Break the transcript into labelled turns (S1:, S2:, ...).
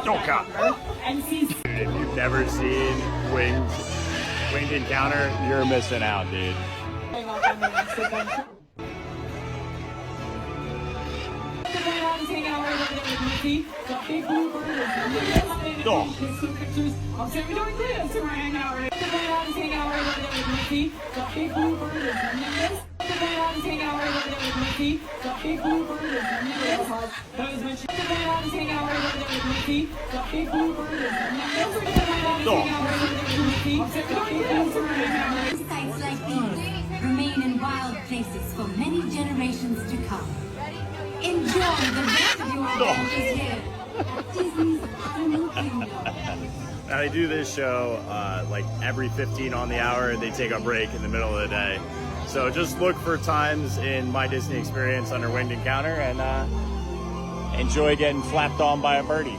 S1: Don't come. If you've never seen Winged Encounter, you're missing out, dude.
S2: Sites like these remain in wild places for many generations to come. Enjoy the rest of your adventures here at Disney's Animal Kingdom.
S1: Now they do this show like every 15 on the hour. They take a break in the middle of the day. So just look for times in My Disney Experience under Winged Encounter and enjoy getting flapped on by a birdie.